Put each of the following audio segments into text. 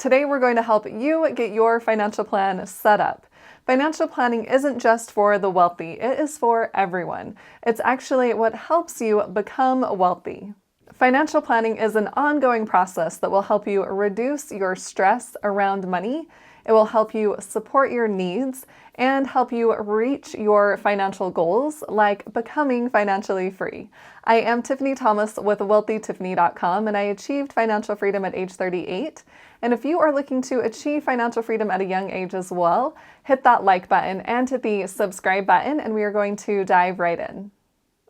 Today we're going to help you get your financial plan set up. Financial planning isn't just for the wealthy, it is for everyone. It's actually what helps you become wealthy. Financial planning is an ongoing process that will help you reduce your stress around money. It will help you support your needs and help you reach your financial goals, like becoming financially free. I am Tiffany Thomas with WealthyTiffany.com, and I achieved financial freedom at age 38. And if you are looking to achieve financial freedom at a young age as well, hit that like button and hit the subscribe button, and we are going to dive right in.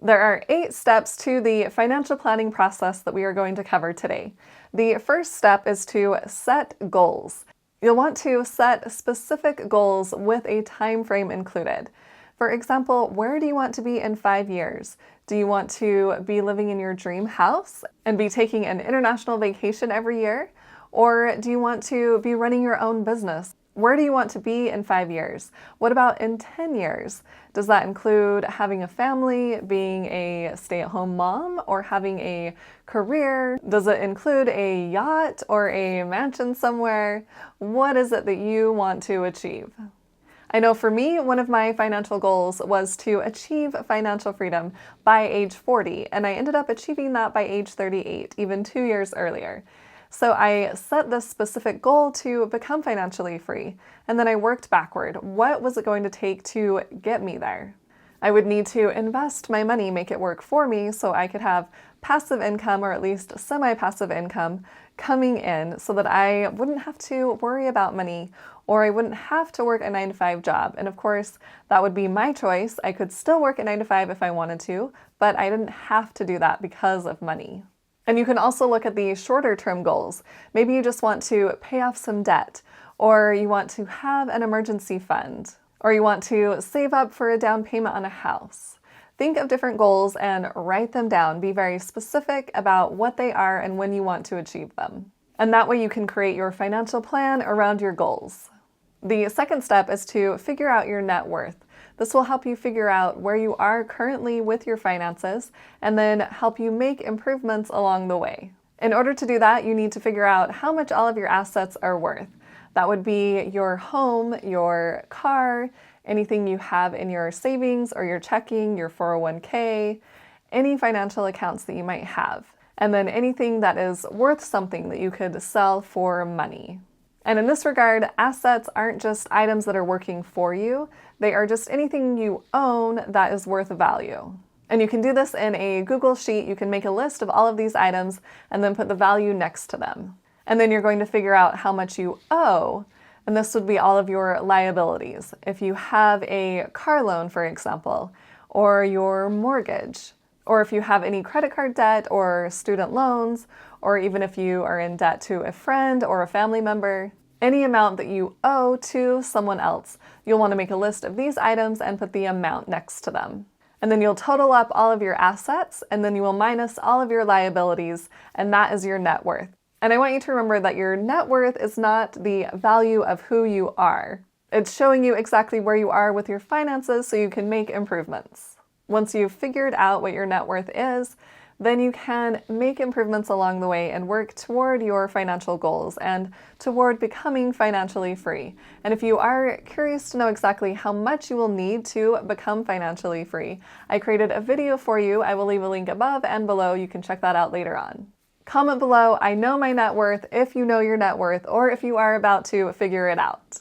There are 8 steps to the financial planning process that we are going to cover today. The first step is to set goals. You'll want to set specific goals with a time frame included. For example, where do you want to be in 5 years? Do you want to be living in your dream house and be taking an international vacation every year? Or do you want to be running your own business? Where do you want to be in 5 years? What about in 10 years? Does that include having a family, being a stay-at-home mom, or having a career? Does it include a yacht or a mansion somewhere? What is it that you want to achieve? I know for me, one of my financial goals was to achieve financial freedom by age 40, and I ended up achieving that by age 38, even 2 years earlier. So I set this specific goal to become financially free, and then I worked backward. What was it going to take to get me there? I would need to invest my money, make it work for me, so I could have passive income, or at least semi-passive income, coming in so that I wouldn't have to worry about money, or I wouldn't have to work a 9-to-5 job. And of course, that would be my choice. I could still work a 9-to-5 if I wanted to, but I didn't have to do that because of money. And you can also look at the shorter term goals. Maybe you just want to pay off some debt, or you want to have an emergency fund, or you want to save up for a down payment on a house. Think of different goals and write them down. Be very specific about what they are and when you want to achieve them. And that way you can create your financial plan around your goals. The second step is to figure out your net worth. This will help you figure out where you are currently with your finances and then help you make improvements along the way. In order to do that, you need to figure out how much all of your assets are worth. That would be your home, your car, anything you have in your savings or your checking, your 401k, any financial accounts that you might have, and then anything that is worth something that you could sell for money. And in this regard, assets aren't just items that are working for you, they are just anything you own that is worth value. And you can do this in a Google Sheet. You can make a list of all of these items and then put the value next to them. And then you're going to figure out how much you owe, and this would be all of your liabilities. If you have a car loan, for example, or your mortgage, or if you have any credit card debt or student loans, or even if you are in debt to a friend or a family member, any amount that you owe to someone else, you'll want to make a list of these items and put the amount next to them. And then you'll total up all of your assets, and then you will minus all of your liabilities, and that is your net worth. And I want you to remember that your net worth is not the value of who you are. It's showing you exactly where you are with your finances so you can make improvements. Once you've figured out what your net worth is, then you can make improvements along the way and work toward your financial goals and toward becoming financially free. And if you are curious to know exactly how much you will need to become financially free, I created a video for you. I will leave a link above and below. You can check that out later on. Comment below, I know my net worth, if you know your net worth, or if you are about to figure it out.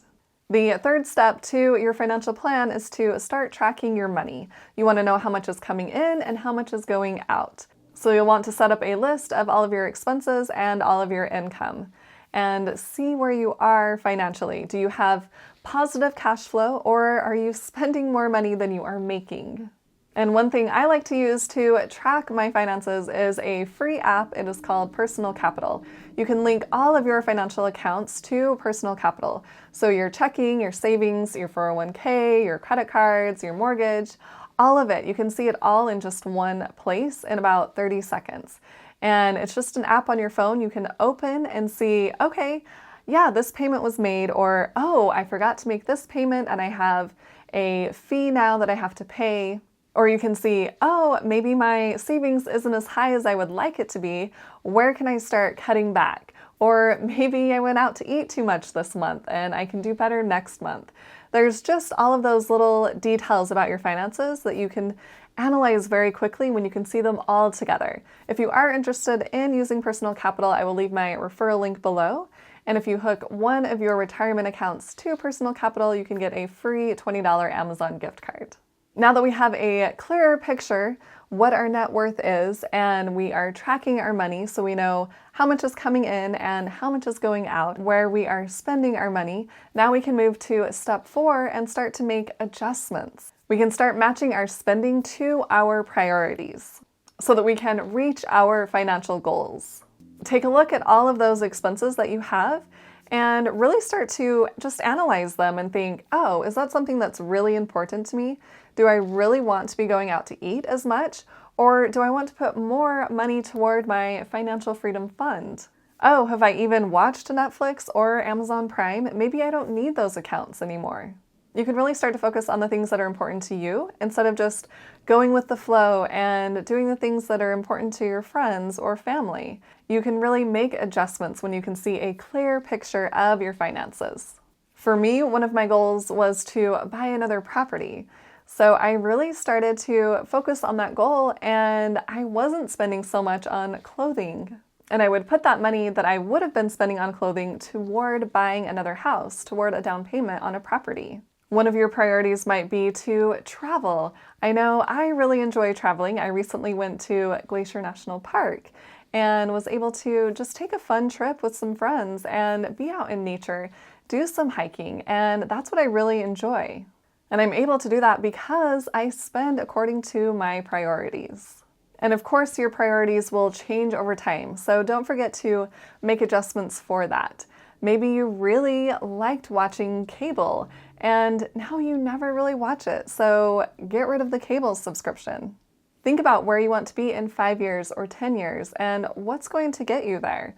The third step to your financial plan is to start tracking your money. You want to know how much is coming in and how much is going out. So you'll want to set up a list of all of your expenses and all of your income and see where you are financially. Do you have positive cash flow, or are you spending more money than you are making? And one thing I like to use to track my finances is a free app. It is called Personal Capital. You can link all of your financial accounts to Personal Capital. So your checking, your savings, your 401k, your credit cards, your mortgage, all of it. You can see it all in just one place in about 30 seconds. And it's just an app on your phone you can open and see, okay, yeah, this payment was made, or, oh, I forgot to make this payment and I have a fee now that I have to pay. Or you can see, oh, maybe my savings isn't as high as I would like it to be. Where can I start cutting back? Or maybe I went out to eat too much this month and I can do better next month. There's just all of those little details about your finances that you can analyze very quickly when you can see them all together. If you are interested in using personal capital, I will leave my referral link below. And if you hook one of your retirement accounts to personal capital, you can get a free $20 Amazon gift card. Now that we have a clearer picture what our net worth is and we are tracking our money so we know how much is coming in and how much is going out, where we are spending our money, now we can move to step 4 and start to make adjustments. We can start matching our spending to our priorities so that we can reach our financial goals. Take a look at all of those expenses that you have and really start to just analyze them and think, oh, is that something that's really important to me? Do I really want to be going out to eat as much? Or do I want to put more money toward my financial freedom fund? Oh, have I even watched Netflix or Amazon Prime? Maybe I don't need those accounts anymore. You can really start to focus on the things that are important to you instead of just going with the flow and doing the things that are important to your friends or family. You can really make adjustments when you can see a clear picture of your finances. For me, one of my goals was to buy another property. So I really started to focus on that goal and I wasn't spending so much on clothing. And I would put that money that I would have been spending on clothing toward buying another house, toward a down payment on a property. One of your priorities might be to travel. I know I really enjoy traveling. I recently went to Glacier National Park and was able to just take a fun trip with some friends and be out in nature, do some hiking, and that's what I really enjoy. And I'm able to do that because I spend according to my priorities. And of course, your priorities will change over time, so don't forget to make adjustments for that. Maybe you really liked watching cable and now you never really watch it, so get rid of the cable subscription. Think about where you want to be in 5 years or 10 years and what's going to get you there.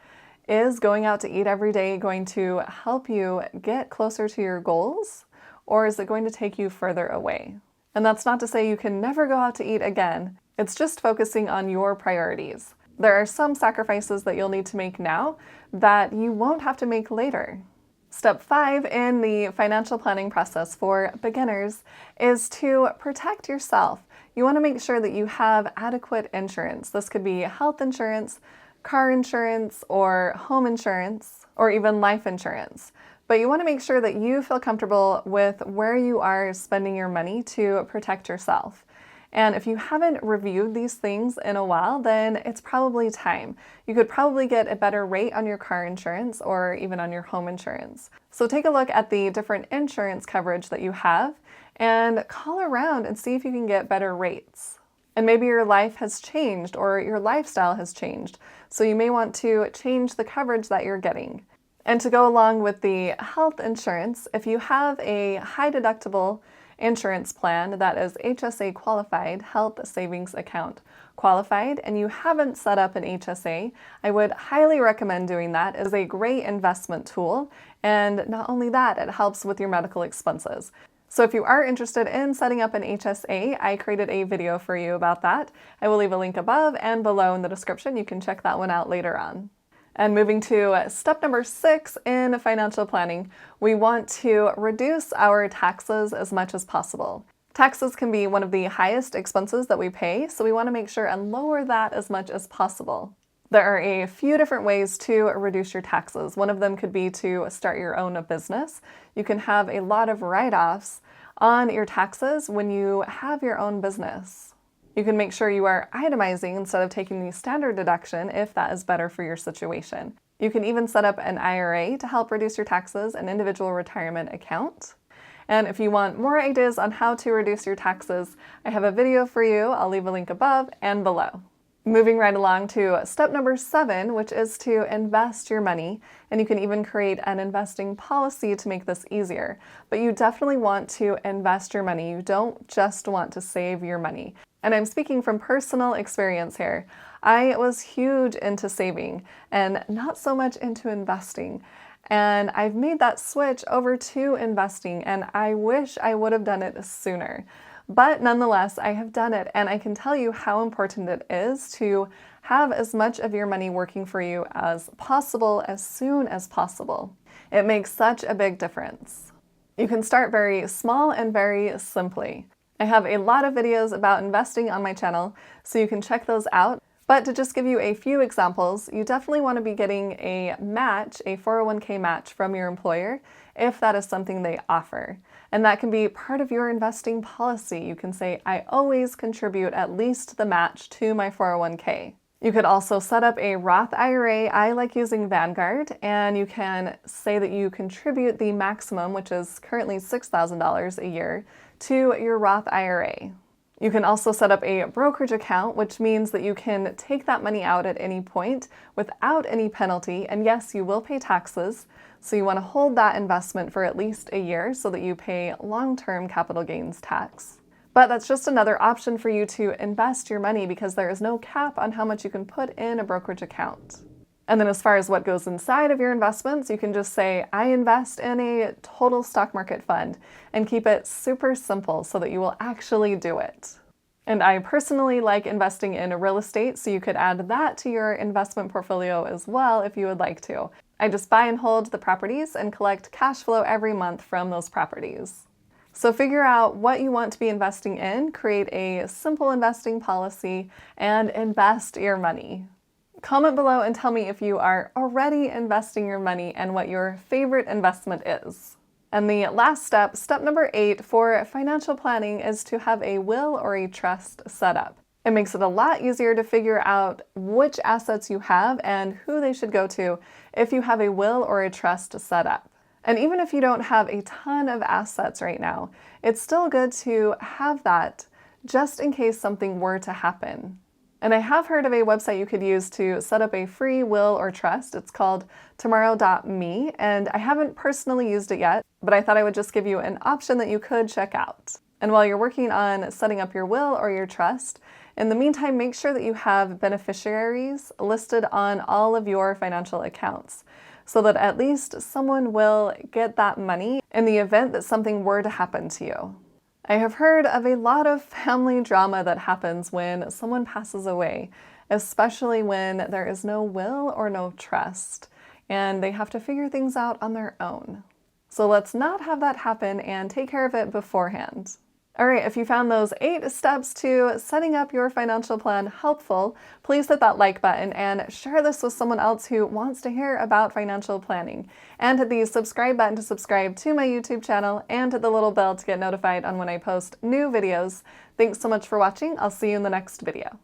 Is going out to eat every day going to help you get closer to your goals, or is it going to take you further away? And that's not to say you can never go out to eat again. It's just focusing on your priorities. There are some sacrifices that you'll need to make now that you won't have to make later. Step 5 in the financial planning process for beginners is to protect yourself. You want to make sure that you have adequate insurance. This could be health insurance, car insurance, or home insurance, or even life insurance. But you want to make sure that you feel comfortable with where you are spending your money to protect yourself. And if you haven't reviewed these things in a while, then it's probably time. You could probably get a better rate on your car insurance or even on your home insurance. So take a look at the different insurance coverage that you have and call around and see if you can get better rates. And maybe your life has changed or your lifestyle has changed. So you may want to change the coverage that you're getting. And to go along with the health insurance, if you have a high deductible insurance plan that is HSA qualified, health savings account qualified, and you haven't set up an HSA, I would highly recommend doing that. It is a great investment tool. And not only that, it helps with your medical expenses. So if you are interested in setting up an HSA, I created a video for you about that. I will leave a link above and below in the description. You can check that one out later on. And moving to step number 6 in financial planning, we want to reduce our taxes as much as possible. Taxes can be one of the highest expenses that we pay, so we want to make sure and lower that as much as possible. There are a few different ways to reduce your taxes. One of them could be to start your own business. You can have a lot of write-offs on your taxes when you have your own business. You can make sure you are itemizing instead of taking the standard deduction if that is better for your situation. You can even set up an IRA to help reduce your taxes, an individual retirement account. And if you want more ideas on how to reduce your taxes, I have a video for you. I'll leave a link above and below. Moving right along to step number 7, which is to invest your money. And you can even create an investing policy to make this easier. But you definitely want to invest your money. You don't just want to save your money. And I'm speaking from personal experience here. I was huge into saving and not so much into investing. And I've made that switch over to investing, and I wish I would have done it sooner. But nonetheless, I have done it, and I can tell you how important it is to have as much of your money working for you as possible as soon as possible. It makes such a big difference. You can start very small and very simply. I have a lot of videos about investing on my channel, so you can check those out. But to just give you a few examples, you definitely want to be getting a match, a 401k match from your employer, if that is something they offer. And that can be part of your investing policy. You can say, I always contribute at least the match to my 401k. You could also set up a Roth IRA. I like using Vanguard, and you can say that you contribute the maximum, which is currently $6,000 a year, to your Roth IRA. You can also set up a brokerage account, which means that you can take that money out at any point without any penalty. And yes, you will pay taxes. So you want to hold that investment for at least a year so that you pay long-term capital gains tax. But that's just another option for you to invest your money because there is no cap on how much you can put in a brokerage account. And then as far as what goes inside of your investments, you can just say, I invest in a total stock market fund, and keep it super simple so that you will actually do it. And I personally like investing in real estate, so you could add that to your investment portfolio as well if you would like to. I just buy and hold the properties and collect cash flow every month from those properties. So figure out what you want to be investing in, create a simple investing policy, and invest your money. Comment below and tell me if you are already investing your money and what your favorite investment is. And the last step, step number 8 for financial planning, is to have a will or a trust set up. It makes it a lot easier to figure out which assets you have and who they should go to if you have a will or a trust set up. And even if you don't have a ton of assets right now, it's still good to have that just in case something were to happen. And I have heard of a website you could use to set up a free will or trust. It's called tomorrow.me, and I haven't personally used it yet, but I thought I would just give you an option that you could check out. And while you're working on setting up your will or your trust, in the meantime, make sure that you have beneficiaries listed on all of your financial accounts, so that at least someone will get that money in the event that something were to happen to you. I have heard of a lot of family drama that happens when someone passes away, especially when there is no will or no trust, and they have to figure things out on their own. So let's not have that happen and take care of it beforehand. All right, if you found those 8 steps to setting up your financial plan helpful, please hit that like button and share this with someone else who wants to hear about financial planning. And hit the subscribe button to subscribe to my YouTube channel, and hit the little bell to get notified on when I post new videos. Thanks so much for watching. I'll see you in the next video.